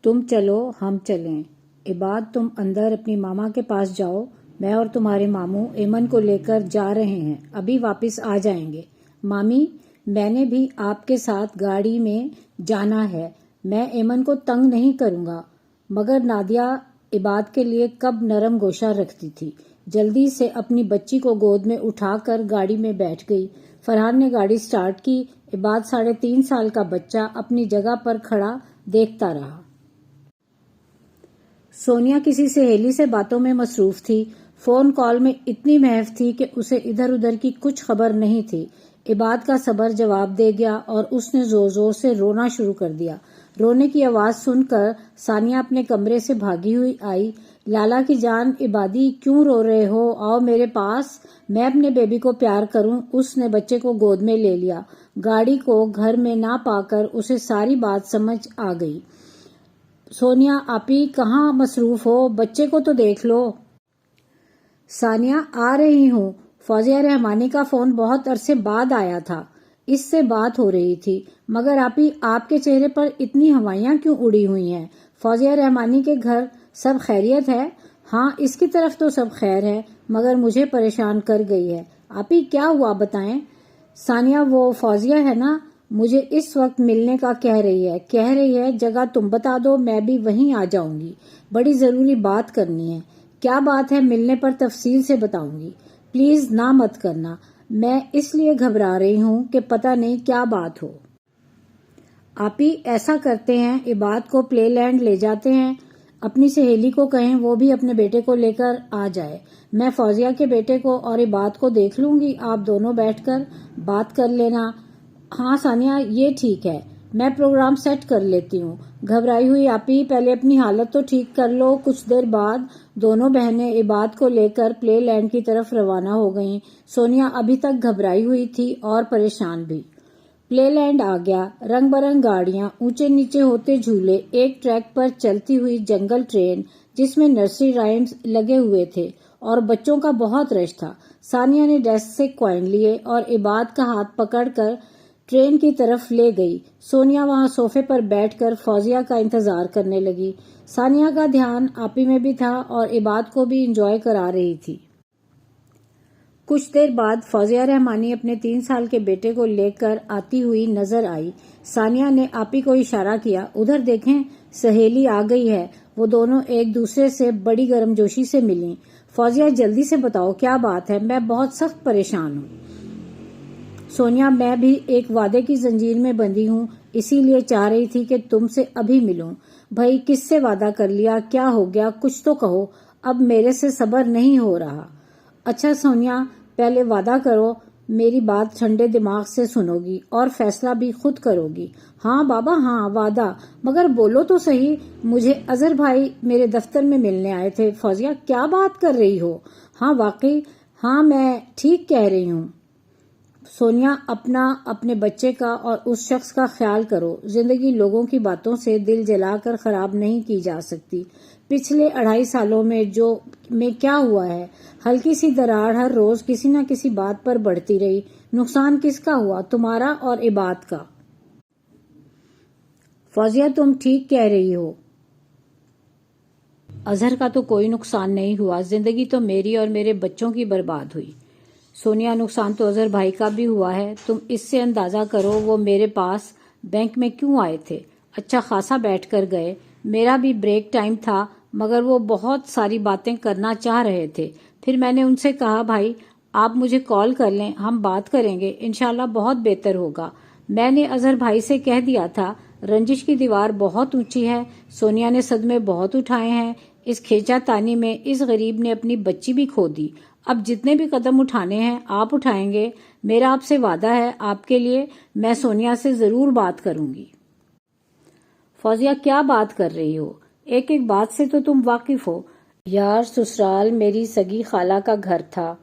تم چلو ہم چلیں۔ عباد تم اندر اپنی ماما کے پاس جاؤ، میں اور تمہارے ماموں ایمن کو لے کر جا رہے ہیں، ابھی واپس آ جائیں گے۔ مامی میں نے بھی آپ کے ساتھ گاڑی میں جانا ہے، میں ایمن کو تنگ نہیں کروں گا۔ مگر نادیہ عباد کے لیے کب نرم گوشہ رکھتی تھی، جلدی سے اپنی بچی کو گود میں اٹھا کر گاڑی میں بیٹھ گئی۔ فرحان نے گاڑی سٹارٹ کی، عباد 3.5 سال کا بچہ اپنی جگہ پر کھڑا دیکھتا رہا۔ سونیا کسی سہیلی سے باتوں میں مصروف تھی، فون کال میں اتنی محو تھی کہ اسے ادھر ادھر کی کچھ خبر نہیں تھی۔ عباد کا صبر جواب دے گیا اور اس نے زور زور سے رونا شروع کر دیا۔ رونے کی آواز سن کر ثانیہ اپنے کمرے سے بھاگی ہوئی آئی۔ لالا کی جان عبادی کیوں رو رہے ہو، آؤ میرے پاس، میں اپنے بیبی کو پیار کروں۔ اس نے بچے کو گود میں لے لیا۔ گاڑی کو گھر میں نہ پا کر اسے ساری بات سمجھ آ گئی۔ سونیا آپی کہاں مصروف ہو، بچے کو تو دیکھ لو۔ ثانیہ آ رہی ہوں۔ فوزیہ رحمانی کا فون بہت عرصے بعد آیا تھا، اس سے بات ہو رہی تھی۔ مگر آپی آپ کے چہرے پر اتنی ہوائیاں کیوں اڑی ہوئی ہیں؟ فوزیہ رحمانی کے گھر سب خیریت ہے؟ ہاں اس کی طرف تو سب خیر ہے، مگر مجھے پریشان کر گئی ہے۔ آپی کیا ہوا بتائیں؟ ثانیہ وہ فوزیہ ہے نا، مجھے اس وقت ملنے کا کہہ رہی ہے جگہ تم بتا دو، میں بھی وہیں آ جاؤں گی، بڑی ضروری بات کرنی ہے۔ کیا بات ہے ملنے پر تفصیل سے بتاؤں گی، پلیز نہ مت کرنا، میں اس لیے گھبرا رہی ہوں کہ پتہ نہیں کیا بات ہو۔ آپی ایسا کرتے ہیں عباد کو پلے لینڈ لے جاتے ہیں، اپنی سہیلی کو کہیں وہ بھی اپنے بیٹے کو لے کر آ جائے، میں فوزیہ کے بیٹے کو اور عباد کو دیکھ لوں گی، آپ دونوں بیٹھ کر بات کر لینا۔ ہاں ثانیہ یہ ٹھیک ہے، میں پروگرام سیٹ کر لیتی ہوں۔ گھبرائی ہوئی آپی پہلے اپنی حالت تو ٹھیک کر لو۔ کچھ دیر بعد دونوں بہنیں عباد کو لے کر پلے لینڈ کی طرف روانہ ہو گئیں۔ سونیا ابھی تک گھبرائی ہوئی تھی اور پریشان بھی۔ پلے لینڈ آ گیا، رنگ برنگ گاڑیاں، اونچے نیچے ہوتے جھولے، ایک ٹریک پر چلتی ہوئی جنگل ٹرین جس میں نرسری رائمز لگے ہوئے تھے اور بچوں کا بہت رش تھا۔ ثانیہ نے ڈیسک سے کوئن لیے اور عباد کا ہاتھ پکڑ کر ٹرین کی طرف لے گئی۔ سونیا وہاں صوفے پر بیٹھ کر فوزیہ کا انتظار کرنے لگی۔ ثانیہ کا دھیان آپی میں بھی تھا اور عباد کو بھی انجوائے کرا رہی تھی۔ کچھ دیر بعد فوزیہ رحمانی اپنے 3 سال کے بیٹے کو لے کر آتی ہوئی نظر آئی۔ ثانیہ نے آپی کو اشارہ کیا، ادھر دیکھیں سہیلی آ گئی ہے۔ وہ دونوں ایک دوسرے سے بڑی گرمجوشی سے ملیں۔ فوزیہ جلدی سے بتاؤ کیا بات ہے، میں بہت سخت پریشان ہوں۔ سونیا میں بھی ایک وعدے کی زنجیر میں بندھی ہوں، اسی لیے چاہ رہی تھی کہ تم سے ابھی ملوں۔ بھائی کس سے وعدہ کر لیا، کیا ہو گیا، کچھ تو کہو، اب میرے سے صبر نہیں ہو رہا۔ اچھا سونیا پہلے وعدہ کرو میری بات ٹھنڈے دماغ سے سنو گی اور فیصلہ بھی خود کرو گی۔ ہاں بابا ہاں وعدہ، مگر بولو تو صحیح، مجھے اظہر بھائی میرے دفتر میں ملنے آئے تھے۔ فوزیہ کیا بات کر رہی ہو؟ ہاں واقعی، ہاں میں ٹھیک کہہ رہی ہوں۔ سونیا اپنا، اپنے بچے کا اور اس شخص کا خیال کرو، زندگی لوگوں کی باتوں سے دل جلا کر خراب نہیں کی جا سکتی۔ پچھلے 2.5 سالوں میں کیا ہوا ہے، ہلکی سی دراڑ ہر روز کسی نہ کسی بات پر بڑھتی رہی۔ نقصان کس کا ہوا، تمہارا اور عباد کا؟ فوزیہ تم ٹھیک کہہ رہی ہو، اظہر کا تو کوئی نقصان نہیں ہوا، زندگی تو میری اور میرے بچوں کی برباد ہوئی۔ سونیا نقصان تو اظہر بھائی کا بھی ہوا ہے، تم اس سے اندازہ کرو وہ میرے پاس بینک میں کیوں آئے تھے، اچھا خاصا بیٹھ کر گئے، میرا بھی بریک ٹائم تھا، مگر وہ بہت ساری باتیں کرنا چاہ رہے تھے۔ پھر میں نے ان سے کہا بھائی آپ مجھے کال کر لیں، ہم بات کریں گے، انشاءاللہ بہت بہتر ہوگا۔ میں نے اظہر بھائی سے کہہ دیا تھا رنجش کی دیوار بہت اونچی ہے، سونیا نے صدمے بہت اٹھائے ہیں، اس کھینچا تانی میں اس غریب نے اپنی بچی بھی کھو دی، اب جتنے بھی قدم اٹھانے ہیں آپ اٹھائیں گے، میرا آپ سے وعدہ ہے آپ کے لیے میں سونیا سے ضرور بات کروں گی۔ فوزیہ کیا بات کر رہی ہو، ایک ایک بات سے تو تم واقف ہو۔ یار سسرال میری سگی خالہ کا گھر تھا،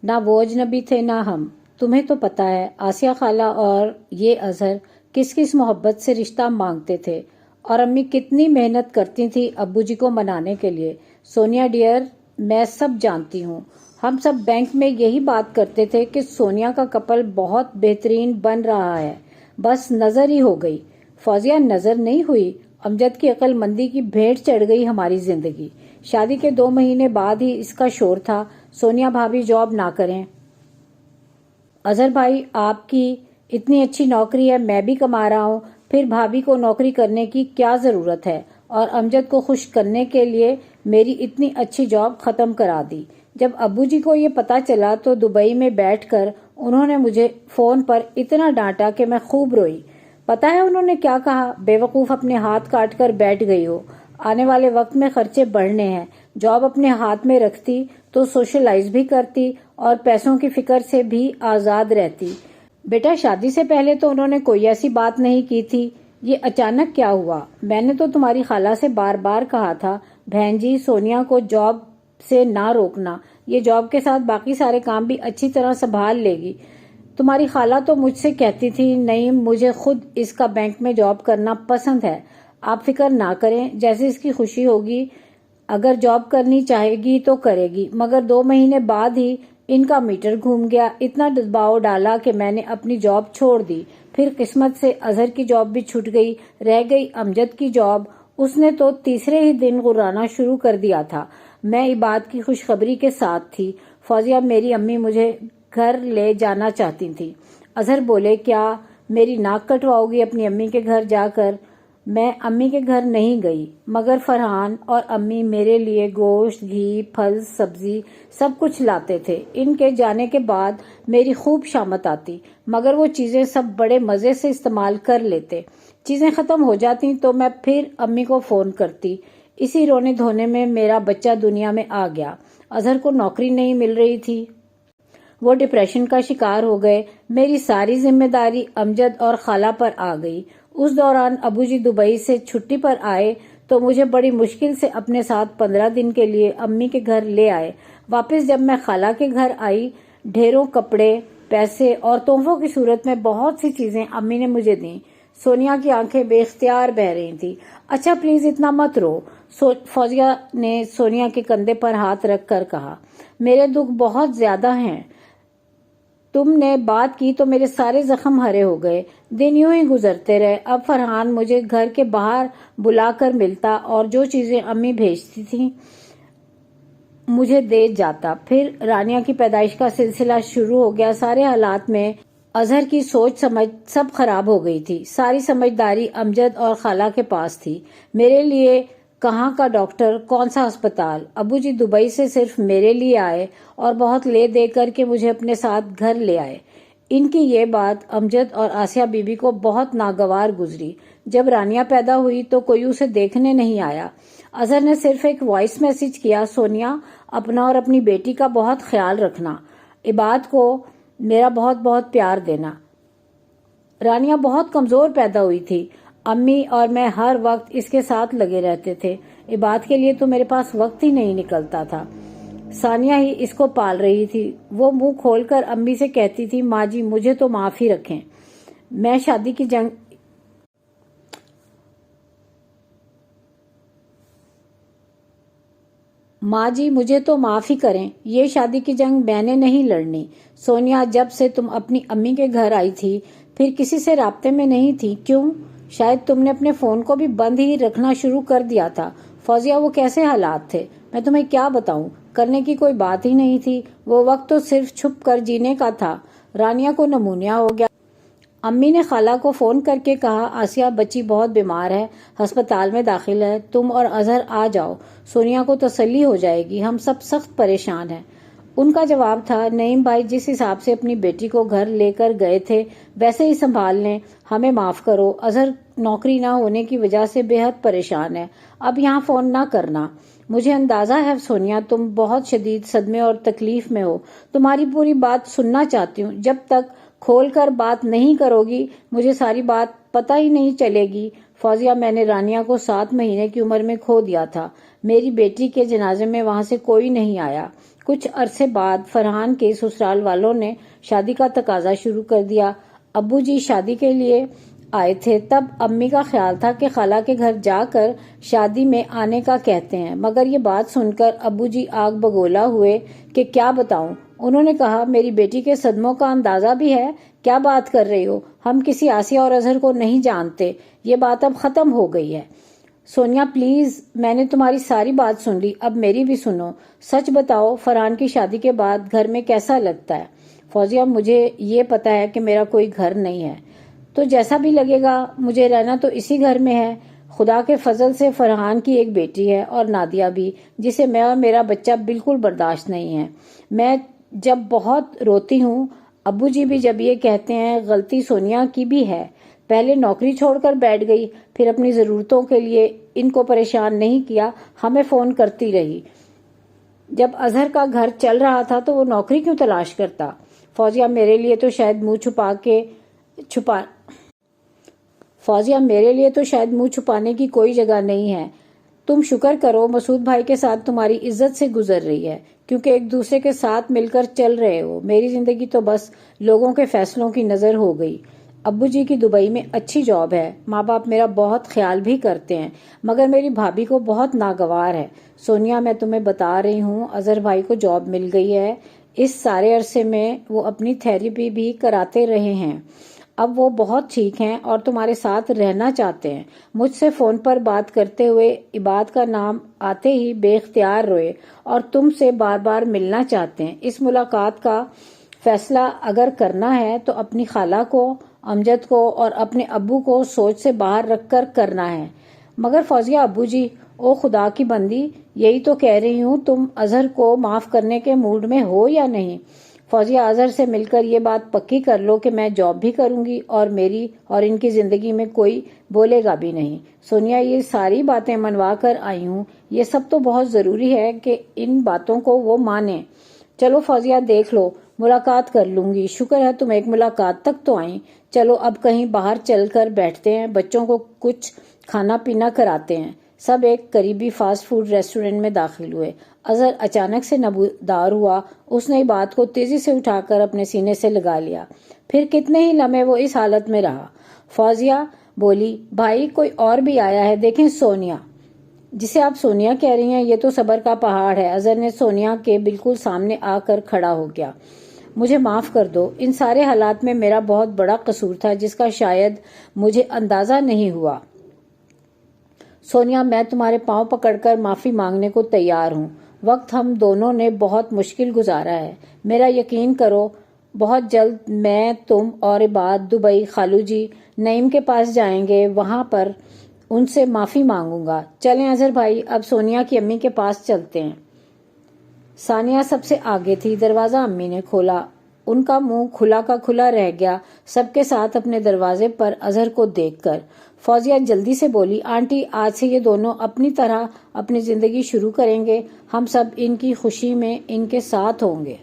نہ وہ اجنبی تھے نہ ہم، تمہیں تو پتہ ہے آسیہ خالہ اور یہ اظہر کس کس محبت سے رشتہ مانگتے تھے، اور امی کتنی محنت کرتی تھی ابو جی کو منانے کے لیے۔ سونیا ڈیئر میں سب جانتی ہوں، ہم سب بینک میں یہی بات کرتے تھے کہ سونیا کا کپل بہت بہترین بن رہا ہے، بس نظر ہی ہو گئی۔ فوزیہ نظر نہیں ہوئی، امجد کی عقل مندی کی بھیٹ چڑھ گئی ہماری زندگی۔ شادی کے 2 مہینے بعد ہی اس کا شور تھا، سونیا بھابھی جاب نہ کریں۔ اظہر بھائی آپ کی اتنی اچھی نوکری ہے، میں بھی کما رہا ہوں، پھر بھابھی کو نوکری کرنے کی کیا ضرورت ہے؟ اور امجد کو خوش کرنے کے لیے میری اتنی اچھی جاب ختم کرا دی۔ جب ابو جی کو یہ پتا چلا تو دبئی میں بیٹھ کر انہوں نے مجھے فون پر اتنا ڈانٹا کہ میں خوب روئی۔ پتا ہے انہوں نے کیا کہا؟ بے وقوف، اپنے ہاتھ کاٹ کر بیٹھ گئی ہو، آنے والے وقت میں خرچے بڑھنے ہیں، جاب اپنے ہاتھ میں رکھتی تو سوشلائز بھی کرتی اور پیسوں کی فکر سے بھی آزاد رہتی۔ بیٹا شادی سے پہلے تو انہوں نے کوئی ایسی بات نہیں کی تھی، یہ اچانک کیا ہوا؟ میں نے تو تمہاری خالہ سے بار بار کہا تھا بہن جی سونیا کو جاب سے نہ روکنا، یہ جاب کے ساتھ باقی سارے کام بھی اچھی طرح سنبھال لے گی۔ تمہاری خالہ تو مجھ سے کہتی تھی نہیں مجھے خود اس کا بینک میں جاب کرنا پسند ہے، آپ فکر نہ کریں، جیسے اس کی خوشی ہوگی، اگر جاب کرنی چاہے گی تو کرے گی۔ مگر 2 مہینے بعد ہی ان کا میٹر گھوم گیا، اتنا دباؤ ڈالا کہ میں نے اپنی جاب چھوڑ دی۔ پھر قسمت سے اظہر کی جاب بھی چھوٹ گئی، رہ گئی امجد کی جاب۔ اس نے تو تیسرے ہی دن غرانا شروع کر دیا تھا۔ میں عباد کی خوشخبری کے ساتھ تھی۔ فوزیہ میری امی مجھے گھر لے جانا چاہتی تھی۔ اظہر بولے کیا میری ناک کٹواؤ گی اپنی امی کے گھر جا کر؟ میں امی کے گھر نہیں گئی، مگر فرحان اور امی میرے لیے گوشت، گھی، پھل، سبزی سب کچھ لاتے تھے۔ ان کے جانے کے بعد میری خوب شامت آتی، مگر وہ چیزیں سب بڑے مزے سے استعمال کر لیتے۔ چیزیں ختم ہو جاتی تو میں پھر امی کو فون کرتی۔ اسی رونے دھونے میں میرا بچہ دنیا میں آ گیا۔ اظہر کو نوکری نہیں مل رہی تھی، وہ ڈپریشن کا شکار ہو گئے۔ میری ساری ذمہ داری امجد اور خالہ پر آ گئی۔ اس دوران ابو جی دبئی سے چھٹی پر آئے تو مجھے بڑی مشکل سے اپنے ساتھ 15 دن کے لیے امی کے گھر لے آئے۔ واپس جب میں خالہ کے گھر آئی، ڈھیروں کپڑے، پیسے اور تحفوں کی صورت میں بہت سی چیزیں امی نے مجھے دیں۔ سونیا کی آنکھیں بے اختیار بہہ رہی تھیں۔ اچھا پلیز اتنا مت رو، فوزیہ نے سونیا کے کندھے پر ہاتھ رکھ کر کہا۔ میرے دکھ بہت زیادہ ہیں، تم نے بات کی تو میرے سارے زخم ہرے ہو گئے۔ دن یوں ہی گزرتے رہے۔ اب فرحان مجھے گھر کے باہر بلا کر ملتا اور جو چیزیں امی بھیجتی تھیں مجھے دے جاتا۔ پھر رانیہ کی پیدائش کا سلسلہ شروع ہو گیا۔ سارے حالات میں اظہر کی سوچ سمجھ سب خراب ہو گئی تھی۔ ساری سمجھداری امجد اور خالہ کے پاس تھی۔ میرے لیے کہاں کا ڈاکٹر، کون سا ہسپتال۔ ابو جی دبئی سے صرف میرے لیے آئے اور بہت لے دے کر کے مجھے اپنے ساتھ گھر لے آئے۔ ان کی یہ بات امجد اور آسیہ بی بی کو بہت ناگوار گزری۔ جب رانیہ پیدا ہوئی تو کوئی اسے دیکھنے نہیں آیا۔ اظہر نے صرف ایک وائس میسج کیا، سونیا اپنا اور اپنی بیٹی کا بہت خیال رکھنا، عباد کو میرا بہت بہت پیار دینا۔ رانیہ بہت کمزور پیدا ہوئی تھی، امی اور میں ہر وقت اس کے ساتھ لگے رہتے تھے۔ عباد کے لیے تو میرے پاس وقت ہی نہیں نکلتا تھا، ثانیہ ہی اس کو پال رہی تھی۔ وہ منہ کھول کر امی سے کہتی تھی ماں جی مجھے تو معاف ہی رکھیں، میں شادی کی جنگ ماں جی مجھے تو معاف ہی کریں، یہ شادی کی جنگ میں نے نہیں لڑنی۔ سونیا جب سے تم اپنی امی کے گھر آئی تھی پھر کسی سے رابطے میں نہیں تھی، کیوں؟ شاید تم نے اپنے فون کو بھی بند ہی رکھنا شروع کر دیا تھا۔ فوزیہ وہ کیسے حالات تھے میں تمہیں کیا بتاؤں، کرنے کی کوئی بات ہی نہیں تھی، وہ وقت تو صرف چھپ کر جینے کا تھا۔ رانیہ کو نمونیا ہو گیا۔ امی نے خالہ کو فون کر کے کہا آسیہ بچی بہت بیمار ہے، ہسپتال میں داخل ہے، تم اور اظہر آ جاؤ، سونیا کو تسلی ہو جائے گی، ہم سب سخت پریشان ہیں۔ ان کا جواب تھا نعیم بھائی جس حساب سے اپنی بیٹی کو گھر لے کر گئے تھے ویسے ہی سنبھال لیں، ہمیں معاف کرو، اظہر نوکری نہ ہونے کی وجہ سے بے حد پریشان ہے، اب یہاں فون نہ کرنا۔ مجھے اندازہ ہے سونیا تم بہت شدید صدمے اور تکلیف میں ہو، تمہاری پوری بات سننا چاہتی ہوں، جب تک کھول کر بات نہیں کرو گی مجھے ساری بات پتہ ہی نہیں چلے گی۔ فوزیہ میں نے رانیہ کو 7 مہینے کی عمر میں کھو دیا تھا، میری بیٹی کے جنازے میں وہاں سے کوئی نہیں آیا۔ کچھ عرصے بعد فرحان کے سسرال والوں نے شادی کا تقاضا شروع کر دیا۔ ابو جی شادی کے لیے آئے تھے، تب امی کا خیال تھا کہ خالہ کے گھر جا کر شادی میں آنے کا کہتے ہیں، مگر یہ بات سن کر ابو جی آگ بگولا ہوئے کہ کیا بتاؤں۔ انہوں نے کہا میری بیٹی کے صدموں کا اندازہ بھی ہے، کیا بات کر رہی ہو، ہم کسی آسیہ اور اظہر کو نہیں جانتے، یہ بات اب ختم ہو گئی ہے۔ سونیا پلیز، میں نے تمہاری ساری بات سن لی، اب میری بھی سنو۔ سچ بتاؤ، فرحان کی شادی کے بعد گھر میں کیسا لگتا ہے؟ فوزیہ، مجھے یہ پتا ہے کہ میرا کوئی گھر نہیں ہے، تو جیسا بھی لگے گا، مجھے رہنا تو اسی گھر میں ہے۔ خدا کے فضل سے فرحان کی ایک بیٹی ہے اور نادیہ بھی، جسے میں اور میرا بچہ بالکل برداشت نہیں ہے۔ میں جب بہت روتی ہوں، ابو جی بھی جب یہ کہتے ہیں، غلطی سونیا کی بھی ہے، پہلے نوکری چھوڑ کر بیٹھ گئی، پھر اپنی ضرورتوں کے لیے ان کو پریشان نہیں کیا، ہمیں فون کرتی رہی۔ جب اظہر کا گھر چل رہا تھا تو وہ نوکری کیوں تلاش کرتا؟ فوزیہ، میرے لیے تو شاید منہ چھپانے کی کوئی جگہ نہیں ہے۔ تم شکر کرو مسعود بھائی کے ساتھ تمہاری عزت سے گزر رہی ہے، کیونکہ ایک دوسرے کے ساتھ مل کر چل رہے ہو۔ میری زندگی تو بس لوگوں کے فیصلوں کی نظر ہو گئی۔ ابو جی کی دبئی میں اچھی جاب ہے، ماں باپ میرا بہت خیال بھی کرتے ہیں، مگر میری بھابھی کو بہت ناگوار ہے۔ سونیا، میں تمہیں بتا رہی ہوں، اظہر بھائی کو جاب مل گئی ہے۔ اس سارے عرصے میں وہ اپنی تھیراپی بھی کراتے رہے ہیں، اب وہ بہت ٹھیک ہیں اور تمہارے ساتھ رہنا چاہتے ہیں۔ مجھ سے فون پر بات کرتے ہوئے عباد کا نام آتے ہی بے اختیار روئے اور تم سے بار بار ملنا چاہتے ہیں۔ اس ملاقات کا فیصلہ اگر کرنا ہے تو اپنی خالہ کو، امجد کو اور اپنے ابو کو سوچ سے باہر رکھ کر کرنا ہے۔ مگر فوزیہ، ابو جی، او خدا کی بندی، یہی تو کہہ رہی ہوں، تم اظہر کو معاف کرنے کے موڈ میں ہو یا نہیں؟ فوزیہ، اظہر سے مل کر یہ بات پکی کر لو کہ میں جاب بھی کروں گی اور میری اور ان کی زندگی میں کوئی بولے گا بھی نہیں۔ سونیا، یہ ساری باتیں منوا کر آئی ہوں، یہ سب تو بہت ضروری ہے کہ ان باتوں کو وہ مانیں۔ چلو فوزیہ، دیکھ لو، ملاقات کر لوں گی۔ شکر ہے تم ایک ملاقات تک تو آئیں۔ چلو اب کہیں باہر چل کر بیٹھتے ہیں، بچوں کو کچھ کھانا پینا کراتے ہیں۔ سب ایک قریبی فاسٹ فوڈ ریسٹورینٹ میں داخل ہوئے۔ اظہر اچانک سے نمودار ہوا، اس نے بات کو تیزی سے اٹھا کر اپنے سینے سے لگا لیا۔ پھر کتنے ہی لمحے وہ اس حالت میں رہا۔ فوزیہ بولی، بھائی کوئی اور بھی آیا ہے، دیکھیں سونیا۔ جسے آپ سونیا کہہ رہی ہیں، یہ تو صبر کا پہاڑ ہے۔ اظہر نے سونیا کے بالکل سامنے آ کر کھڑا ہو گیا۔ مجھے معاف کر دو، ان سارے حالات میں میرا بہت بڑا قصور تھا جس کا شاید مجھے اندازہ نہیں ہوا۔ سونیا، میں تمہارے پاؤں پکڑ کر معافی مانگنے کو تیار ہوں۔ وقت ہم دونوں نے بہت مشکل گزارا ہے، میرا یقین کرو، بہت جلد میں، تم اور عباد دبئی خالو جی نعیم کے پاس جائیں گے، وہاں پر ان سے معافی مانگوں گا۔ چلیں اظہر بھائی، اب سونیا کی امی کے پاس چلتے ہیں۔ ثانیہ سب سے آگے تھی۔ دروازہ امی نے کھولا، ان کا منہ کھلا کا کھلا رہ گیا، سب کے ساتھ اپنے دروازے پر اظہر کو دیکھ کر۔ فوزیہ جلدی سے بولی، آنٹی، آج سے یہ دونوں اپنی طرح اپنی زندگی شروع کریں گے، ہم سب ان کی خوشی میں ان کے ساتھ ہوں گے۔